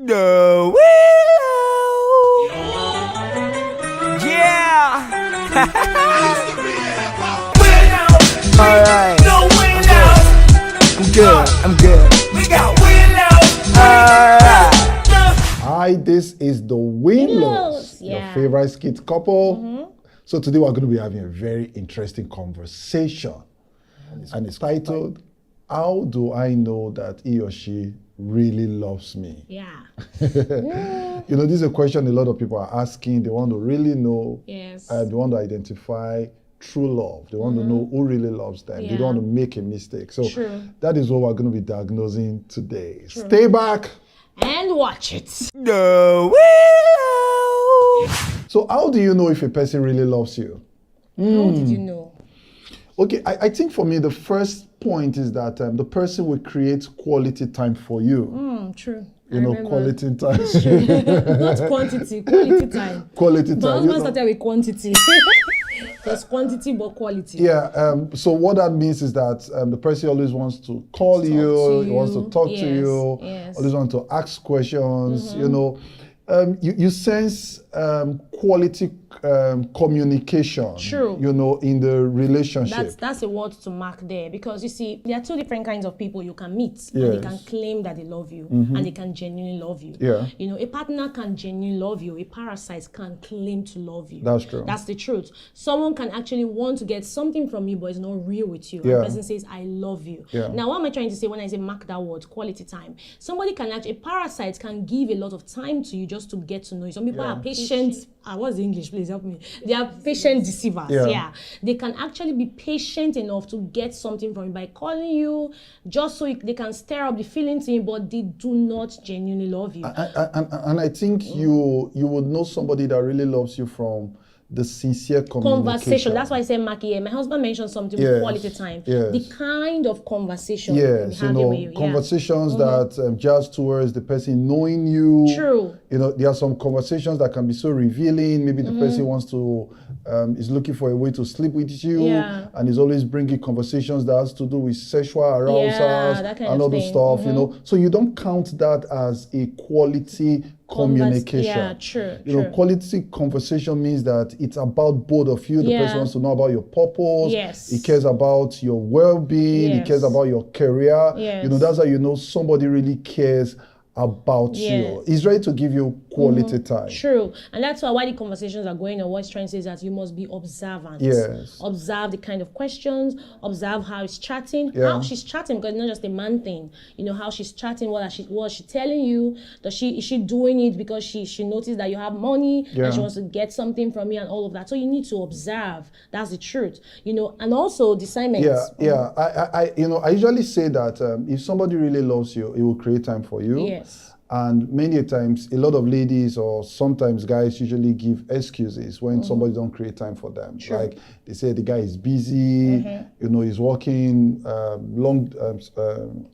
The Willow. Yeah. Alright. No Willow. I'm good. We got Willow. Alright. Hi, this is the Willows, Yeah. your favorite skit couple. So today we're going to be having a very interesting conversation. And it's titled, How Do I Know That He or She Really Loves Me? Yeah. You know, this is a question a lot of people are asking. They want to really know, Yes. they want to identify true love. They want to know who really loves them. They Yeah. don't want to make a mistake. So True. that is what we're going to be diagnosing today. Stay back. And watch it. The Willow. So how do you know if a person really loves you? How did you know? Okay, I think for me, the first point is that the person will create quality time for you. True. You know, quality time. Not quantity, quality time. Quality But time. husband You know? started with quantity. There's quantity but quality. Yeah, so what that means is that the person always wants to call to you, he you. wants to talk to Yes, you, yes. always want to ask questions, you know. You sense quality communication, True. you know, in the relationship. That's a word to mark there, because you see, there are two different kinds of people you can meet, and they can Yes. claim that they love you, and they can genuinely love you. Yeah. You know, a partner can genuinely love you, a parasite can claim to love you. That's true. That's the truth. Someone can actually want to get something from you, but it's not real with you. Yeah. And the person says, I love you. Yeah. Now, what am I trying to say when I say mark that word, quality time? Somebody can actually, a parasite can give a lot of time to you just to get to know you. Some people are patient. What's the English? Please help me. They are patient deceivers. Yeah. Yeah. They can actually be patient enough to get something from you by calling you just so they can stir up the feelings in you, but they do not genuinely love you. And I think you would know somebody that really loves you from the sincere Conversation. That's why I say Maki here. My husband mentioned something with Yes, quality time. yes. The kind of conversation Yes, we you have know, with you. conversations that just towards the person knowing you. True. You know, there are some conversations that can be so revealing. Maybe the person wants to, is looking for a way to sleep with you, Yeah. and is always bringing conversations that has to do with sexual arousals that kind and of all the thing. stuff. You know, so you don't count that as a quality communication. Yeah, true, You know, true. quality conversation means that it's about both of you. The Yeah. person wants to know about your purpose. Yes. He cares about your well-being. He Yes. cares about your career. Yes. You know, that's how you know somebody really cares about you. Yes. He's ready to give you quality time. True. And that's why while the conversations are going on, what it's trying to say is that you must be observant. Yes. Observe the kind of questions, observe how he's chatting, Yeah. how she's chatting, because it's not just a man thing. You know, how she's chatting, what is she telling you? Is she doing it because she noticed that you have money Yeah. and she wants to get something from you and all of that. So you need to observe. That's the truth. You know, and also discernment. Yeah. I usually say that if somebody really loves you, it will create time for you. Yes. And many times, a lot of ladies or sometimes guys usually give excuses when somebody don't create time for them. Like they say the guy is busy, you know, he's working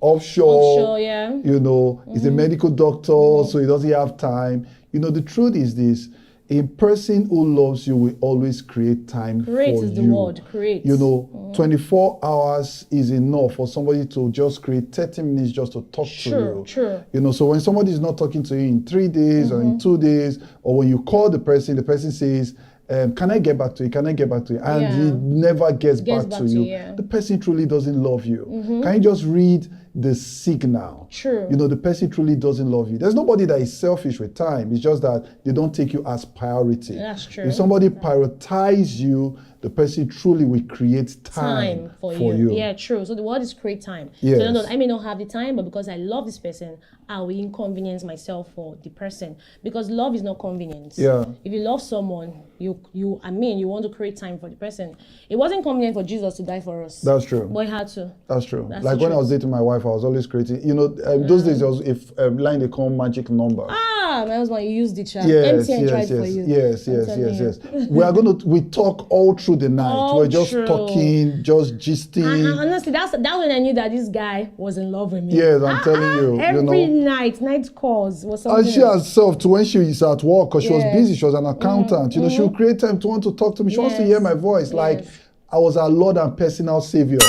offshore. Yeah. You know, he's a medical doctor, so he doesn't have time. You know, the truth is this. A person who loves you will always create time Create for is you. the word, create. You know, 24 hours is enough for somebody to just create 30 minutes just to talk to you. True. You know, so when somebody is not talking to you in 3 days or in 2 days, or when you call the person says, can I get back to you? Can I get back to you? And Yeah. he never gets back to you. Yeah. The person truly doesn't love you. Can you just read the signal? True. You know, the person truly doesn't love you. There's nobody that is selfish with time. It's just that they don't take you as priority. That's true. If somebody prioritizes you, the person truly will create time For you. Yeah, true. So the word is create time. Yes. So I may not have the time, but because I love this person, I will inconvenience myself for the person. Because love is not convenience. Yeah. If you love someone, you want to create time for the person. It wasn't convenient for Jesus to die for us. That's true. But he had to. That's true. That's Like the when I truth. was dating my wife, I was always creating, you know, those days there was a line they call magic number. My husband, you used it, child. Yes, MTN tried yes, for yes, you. yes, I'm yes, telling yes, you. yes. We talk all through the night. All We're just through. talking, just gisting. And honestly, that's when I knew that this guy was in love with me. Yes, I'm telling you. Every you know. night calls was something. And she else. herself, to when she is at work, because she was Yes. busy, she was an accountant, you know, she'll create time to want to talk to me. She wants to Yes. hear my voice. Like, Yes. I was her Lord and personal Savior.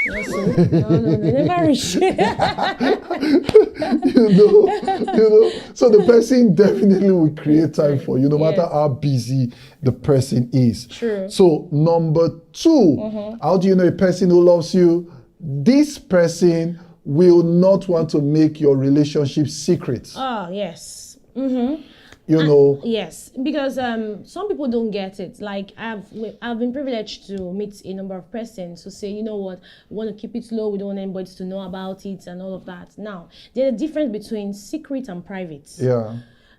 No, they never reach. So the person definitely will create time for you, no matter how busy the person is. True. So number 2, how do you know a person who loves you? This person will not want to make your relationship secret. Oh, yes. You know. Yes, because some people don't get it. Like I've been privileged to meet a number of persons who say, you know what, we want to keep it low. We don't want anybody to know about it and all of that. Now, there's a difference between secret and private. Yeah.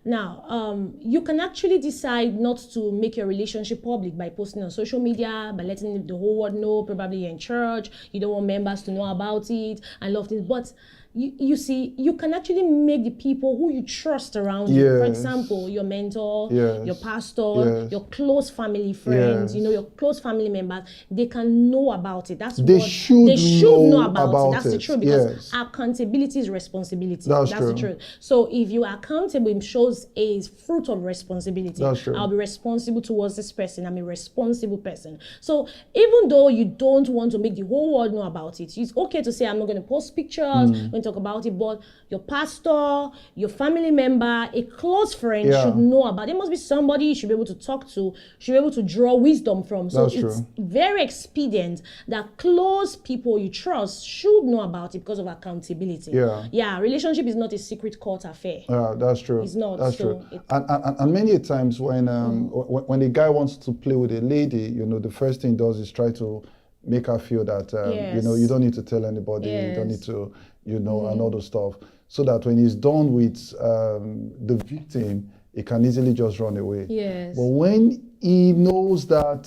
Now, you can actually decide not to make your relationship public by posting on social media, by letting the whole world know. Probably you're in church, you don't want members to know about it and love things. But you see, you can actually make the people who you trust around you, for example, your mentor, your pastor, your close family friends, you know, your close family members, they can know about it. That's they what should they should know about it. That's it. the truth, because accountability is responsibility. That's true. the truth. So if you are accountable, it shows a fruit of responsibility. That's true. I'll be responsible towards this person. I'm a responsible person. So even though you don't want to make the whole world know about it, it's okay to say, I'm not going to post pictures, when talk about it, but your pastor, your family member, a close friend should know about it. There must be somebody you should be able to talk to, should be able to draw wisdom from. So it's very expedient that close people you trust should know about it because of accountability. Yeah, relationship is not a secret court affair. That's true. It's not. That's so true. And many times when a guy wants to play with a lady, you know, the first thing he does is try to make her feel that you know, you don't need to tell anybody, you don't need to, you know, and all those stuff, so that when he's done with the victim, he can easily just run away. Yes. But when he knows that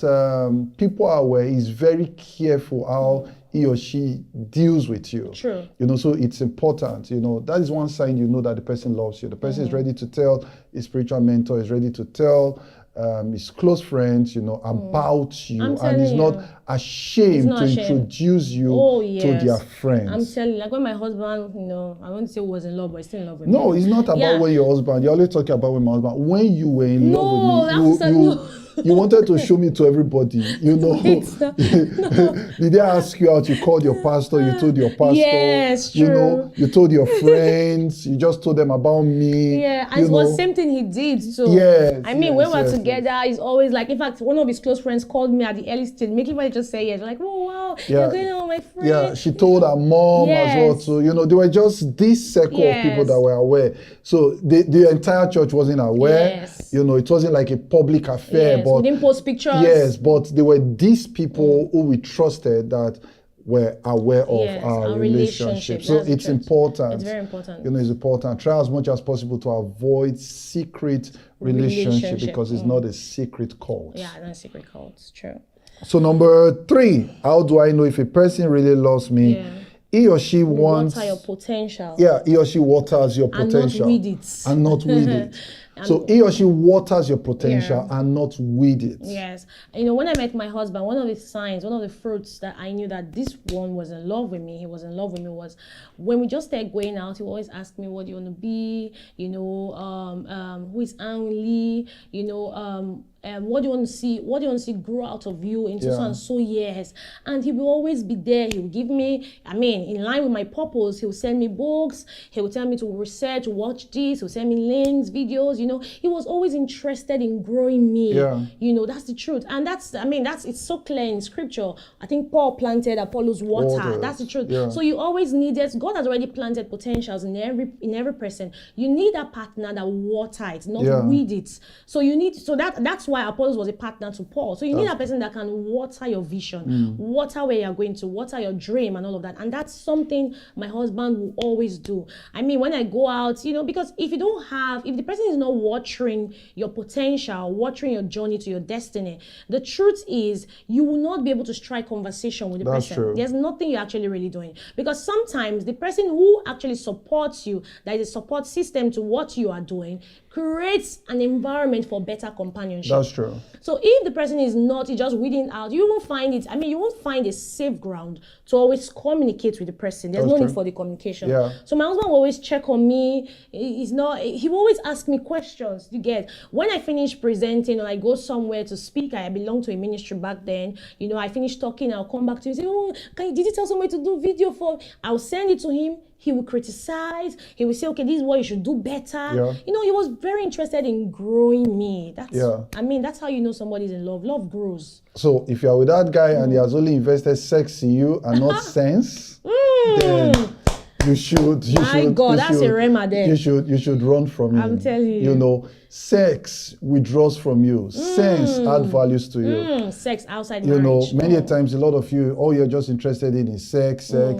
people are aware, he's very careful how he or she deals with you. True. You know, so it's important. You know, that is one sign you know that the person loves you. The person is ready to tell his spiritual mentor, is ready to tell his close friends, you know, about you, and is not ashamed to introduce you to their friends. I'm telling you, like when my husband, you know, I won't say was in love, but he's still in love with me. No, it's not about when your husband. You're always talking about when my husband. When you were in love with me, you wanted to show me to everybody, you know. Did they ask you out? You called your pastor, you told your pastor. Yes, true. You know, you told your friends, you just told them about me. Yeah, and it was the same thing he did. So, I mean, when we're together, he's always like, in fact, one of his close friends called me at the early stage, making me just say yes. Like, oh, wow, you're going on, my friend. Yeah, she told her mom as well, too. You know, they were just this circle of people that were aware. So, the entire church wasn't aware. Yes. You know, it wasn't like a public affair. Yes. We didn't post pictures. Yes, but there were these people who we trusted that were aware of our relationship. So it's important. It's very important. You know, it's important. Try as much as possible to avoid secret relationship because it's not a secret cult. Yeah, not a secret cult. It's true. So number 3, how do I know if a person really loves me? He or she wants... Water your potential. Yeah, he or she waters your potential. And not weed it. And not weed it. So he or she waters your potential and not weed it. Yes. You know, when I met my husband, one of the signs, one of the fruits that I knew that this one was in love with me, he was in love with me, was when we just started going out, he always asked me, what do you want to be? You know, who is Ann Lee? You know, what do you want to see? What do you want to see grow out of you in so and so years? And he will always be there. He will give me, I mean, in line with my purpose, he will send me books. He will tell me to research, watch this. He will send me links, videos. You know, he was always interested in growing me. You know, that's the truth. And that's, I mean, it's so clear in scripture. I think Paul planted, Apollos water. That's the truth. So you always needed, God has already planted potentials in every person. You need a partner that water it, not weed it. So you need, so that's why Apollos was a partner to Paul. So you need a person that can water your vision, water where you're going to, water your dream and all of that. And that's something my husband will always do. I mean, when I go out, you know, because if the person is not watering your potential, watering your journey to your destiny, the truth is you will not be able to strike conversation with the person. True. There's nothing you're actually really doing. Because sometimes the person who actually supports you, that is a support system to what you are doing, creates an environment for better companionship. That's true. So if the person is not, he's just weeding out, you won't find it. I mean, you won't find a safe ground to always communicate with the person. There's no need for the communication. So my husband will always check on me. He will always ask me questions. questions. You get, when I finish presenting or I go somewhere to speak, I belong to a ministry back then. I finish talking, I'll come back to him and say, oh, did you tell somebody to do video for? I'll send it to him. He will criticize. He will say, okay, this is what you should do better. Yeah. He was very interested in growing me. Yeah. That's how you know somebody's in love. Love grows. So if you are with that guy and he has only invested sex in you and not sense, then you should. That's a rema then. You should run from him. I'm telling you. Sex withdraws from you. Sense add values to you. Sex outside marriage. Many times a lot of you, all you're just interested in is sex, and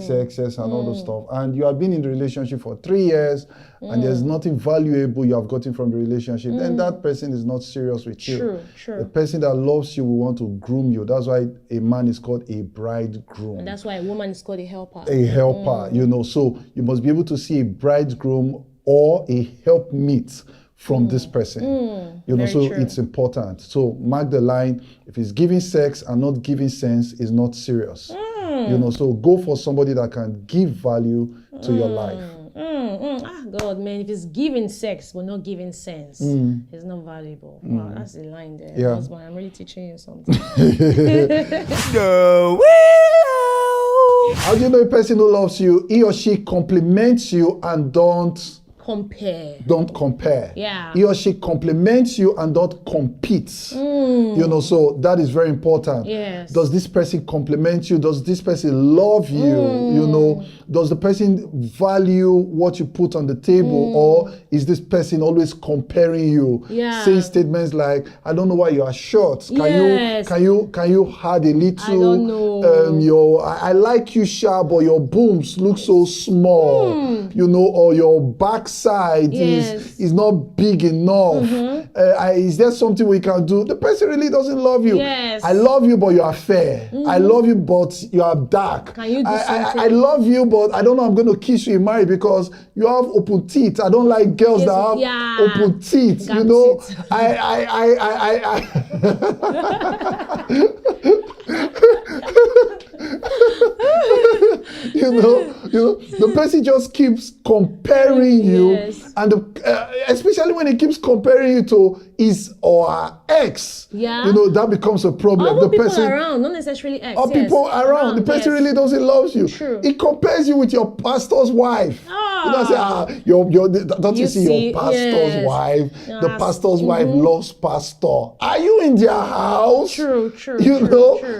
all those stuff. And you have been in the relationship for 3 years and there's nothing valuable you have gotten from the relationship, then that person is not serious with you. True. The person that loves you will want to groom you. That's why a man is called a bridegroom. And that's why a woman is called a helper. A helper, So you must be able to see a bridegroom or a helpmeet from this person. Very So true. it's important. So mark the line. If he's giving sex and not giving sense, is not serious. So go for somebody that can give value to your life. God, man, if it's giving sex but not giving sense, it's not valuable. Wow, that's the line there. Yeah. Husband, I'm really teaching you something. The willow. How do you know a person who loves you? He or she compliments you and don't compare. Yeah. He or she compliments you and don't compete. So that is very important. Yes. Does this person compliment you? Does this person love you? Does the person value what you put on the table, or is this person always comparing you? Yeah. Saying statements like, I don't know why you are short. Yes. Can you add a little? I don't know. I like you, Sha, but your boobs look so small. Or your backside is not big enough. Is there something we can do? The person really doesn't love you. Yes. I love you, but you are fair. I love you, but you are dark. Can you do something? I love you, but I don't know I'm going to kiss you in marriage because you have open teeth. I don't like girls that have open teeth. Gap teeth. The person just keeps comparing you, Yes. and especially when he keeps comparing you to his or her ex, that becomes a problem. All the people person around, not necessarily ex. or people around, the person really doesn't love you. True. He compares you with your pastor's wife. Say, don't you see your pastor's wife? No, The pastor's wife loves pastor. Are you in their house? True. True.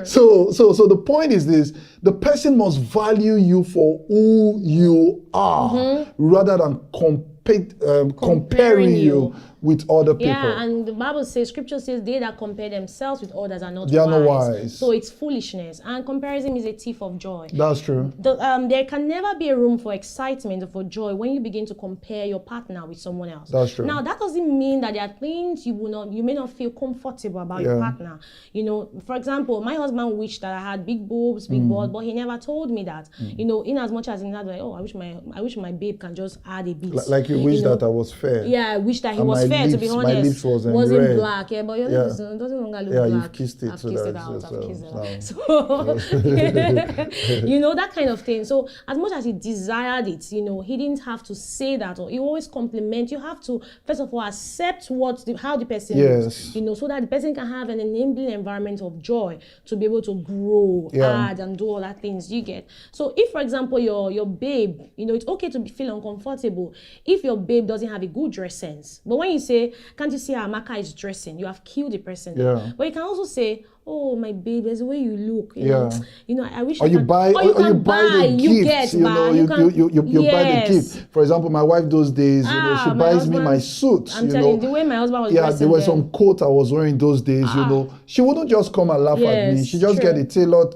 So the point is this: the person must value you for who you are, rather than comparing you with other people. Yeah, and the Bible says, Scripture says, they that compare themselves with others are not They are wise. not wise. So it's foolishness. And comparison is a thief of joy. That's true. There can never be a room for excitement or for joy when you begin to compare your partner with someone else. That's true. Now, that doesn't mean that there are things you may not feel comfortable about your partner. For example, my husband wished that I had big boobs, big balls, but he never told me that. In as much as in that way, I wish my babe can just add a bit. Like you wish that I was fair. Yeah, I wish that he And was my fair, to be lips- honest. my lips wasn't red. Black, but your lips doesn't longer look black. You've kissed it. I've so kissed it that's out. just, I've kissed it now. out. So, that kind of thing. So, as much as he desired it, he didn't have to say that, or he always compliment. You have to, first of all, accept how the person is, so that the person can have an enabling environment of joy to be able to grow, add, and do all that things you get. So, if, for example, your babe, it's okay to feel uncomfortable if your babe doesn't have a good dress sense. But when you say, can't you see how Amaka is dressing? You have killed the person. Yeah. But you can also say, oh, my babe, there's the way you look. I wish Or you buy the gift. You buy the gift. For example, my wife those days, she buys me my suit. I'm telling you, the way my husband was dressing. There were some coat I was wearing those days. She wouldn't just come and laugh at me. She just get a tailor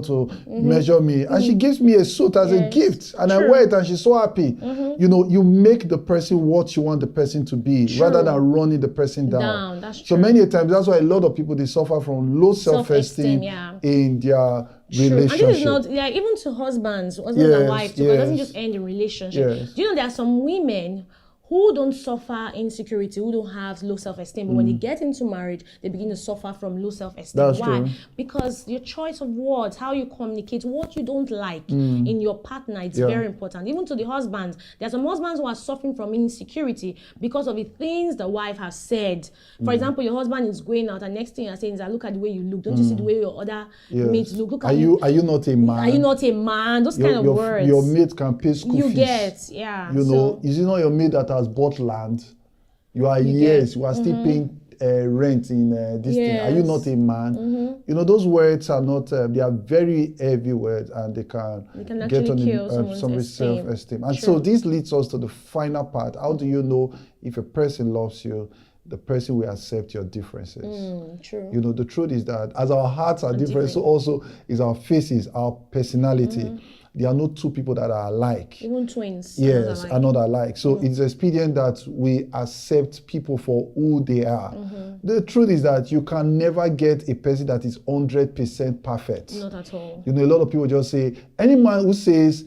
to measure me, and she gives me a suit as a gift, and I wear it, and she's so happy. You make the person what you want the person to be, rather than running the person down. That's true. So many times, that's why a lot of people they suffer from low self-esteem in their relationship. And this is not even to husbands and wives, but it doesn't just end in relationships. Do you know there are some women who don't suffer insecurity, who don't have low self-esteem, but when they get into marriage, they begin to suffer from low self-esteem. That's Why? true. Because your choice of words, how you communicate, what you don't like in your partner, it's very important. Even to the husbands, there are some husbands who are suffering from insecurity because of the things the wife has said. For example, your husband is going out, and next thing you're saying is, look at the way you look. Don't you see the way your other mates look? Look Are at you not a man? Are you not a man? Those kind of words. Your mate can pay school You fees. get, yeah. You know, is it not your mate that has bought land? You are you are still paying rent in this thing. Are you not a man? You know, those words are not. They are very heavy words, and they can get on actually kill someone's self-esteem. And so this leads us to the final part. How do you know if a person loves you? The person will accept your differences. True. You know, the truth is that as our hearts are different, so also is our faces, our personality. There are no two people that are alike. Even twins. Yes, are not alike. So it's expedient that we accept people for who they are. The truth is that you can never get a person that is 100% perfect. Not at all. You know, a lot of people just say, any man who says,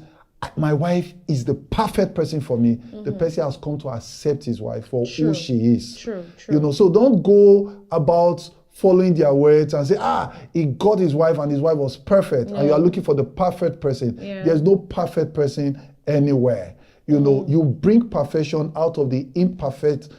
my wife is the perfect person for me, the person has come to accept his wife for who she is. True. You know, so don't go about following their words and say, he got his wife and his wife was perfect, and you are looking for the perfect person. There's no perfect person anywhere. You know, you bring perfection out of the imperfect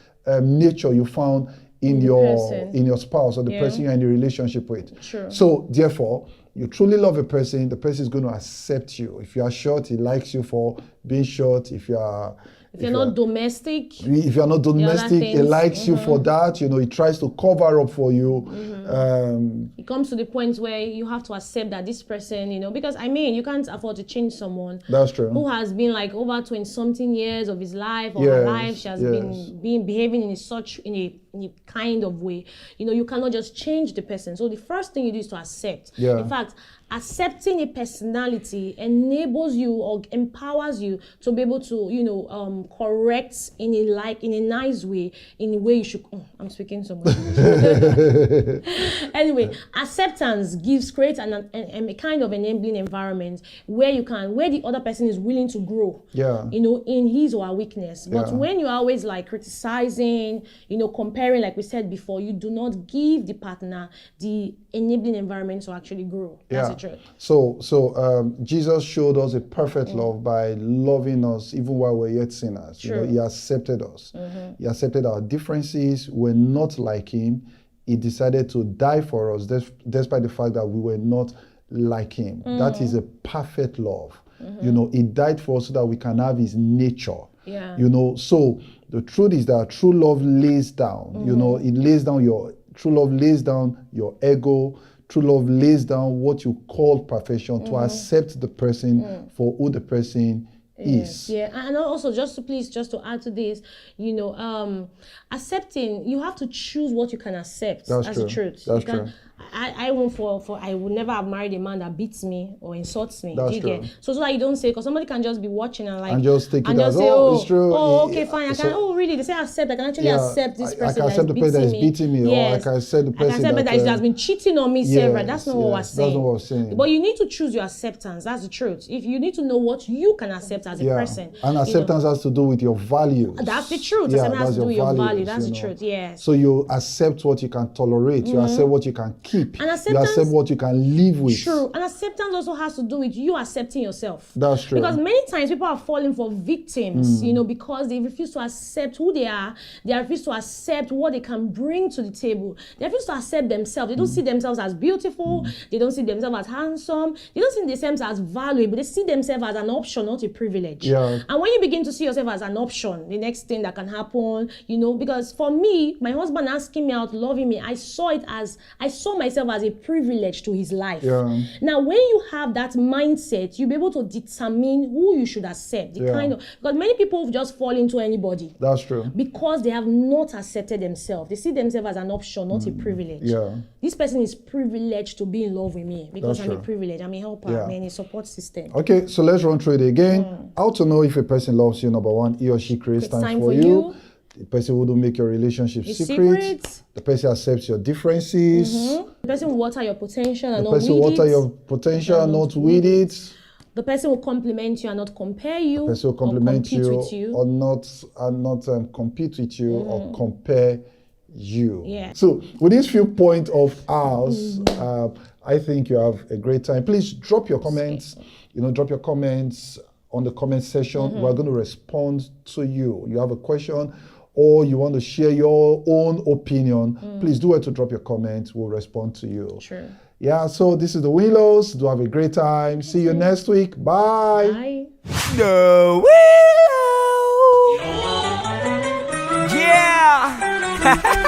nature you found in your spouse or the person you're in a relationship with. Sure. So therefore, you truly love a person, the person is going to accept you. If you are short, he likes you for being short. If you're not domestic, he likes you for that. You know, he tries to cover up for you. It comes to the point where you have to accept that this person, you know, because I mean, you can't afford to change someone. That's true. Who has been like over 20-something years of his life or her life. She has been behaving in a kind of way. You know, you cannot just change the person. So the first thing you do is to accept. Yeah. In fact, accepting a personality enables you or empowers you to be able to, you know, correct in a nice way, in a way you should. I'm speaking so much. Anyway, acceptance creates a kind of enabling environment where the other person is willing to grow. Yeah. You know, in his or her weakness. But when you're always like criticizing, you know, comparing, like we said before, you do not give the partner the enabling environment to actually grow. That's the truth. So Jesus showed us a perfect love by loving us even while we're yet sinners. True. You know, he accepted us. He accepted our differences. We're not like him. He decided to die for us despite the fact that we were not like him. That is a perfect love. You know, he died for us so that we can have his nature. Yeah. You know, so the truth is that true love lays down, you know, true love lays down your ego. True love lays down what you call perfection to accept the person for who the person is. Yeah, and also just to add to this, you know, accepting, you have to choose what you can accept. That's the truth. That's true. I won't I would never have married a man that beats me or insults me. That's true. So that you don't say, because somebody can just be watching and just take it and as, just say, it's true. Oh, okay, fine. Really? They say accept. I can actually accept this person. I can accept the person that is beating me, or I can accept the person that has been cheating on me several. That's not what we're saying. That's not what we're saying. But you need to choose your acceptance. That's the truth. If you need to know what you can accept as a person. And acceptance has to do with your values. That's the truth. Acceptance has to do with your value. That's the truth. Yes. So you accept what you can tolerate. You accept what you can keep. And acceptance, you accept what you can live with. True. And acceptance also has to do with you accepting yourself. That's true. Because many times people are falling for victims, you know, because they refuse to accept who they are. They refuse to accept what they can bring to the table. They refuse to accept themselves. They don't see themselves as beautiful. They don't see themselves as handsome. They don't see themselves as valuable. They see themselves as an option, not a privilege. Yeah. And when you begin to see yourself as an option, the next thing that can happen, you know, because for me, my husband asking me out, loving me, I saw myself as a privilege to his life. Yeah. Now, when you have that mindset, you'll be able to determine who you should accept. Because many people just fall into anybody. That's true. Because they have not accepted themselves. They see themselves as an option, not a privilege. Yeah. This person is privileged to be in love with me because I'm a privilege. I'm a helper. I'm in a support system. Okay, so let's run through it again. How to know if a person loves you? Number one, he or she creates time for you. The person who don't make your relationship secret. The person accepts your differences. The person will water your potential and not weed it. The person water your potential, not weed it. the person will compliment you and not compare you. The person will or compliment compete you, with you. or not compete with you or compare you. Yeah. So with these few points of ours, I think you have a great time. Please drop your comments. Drop your comments on the comment section. We're going to respond to you. You have a question or you want to share your own opinion, please do it to drop your comments. We'll respond to you. Sure. Yeah, so this is the Willows. Do have a great time. See you next week. Bye. Bye. The Willow. Yeah.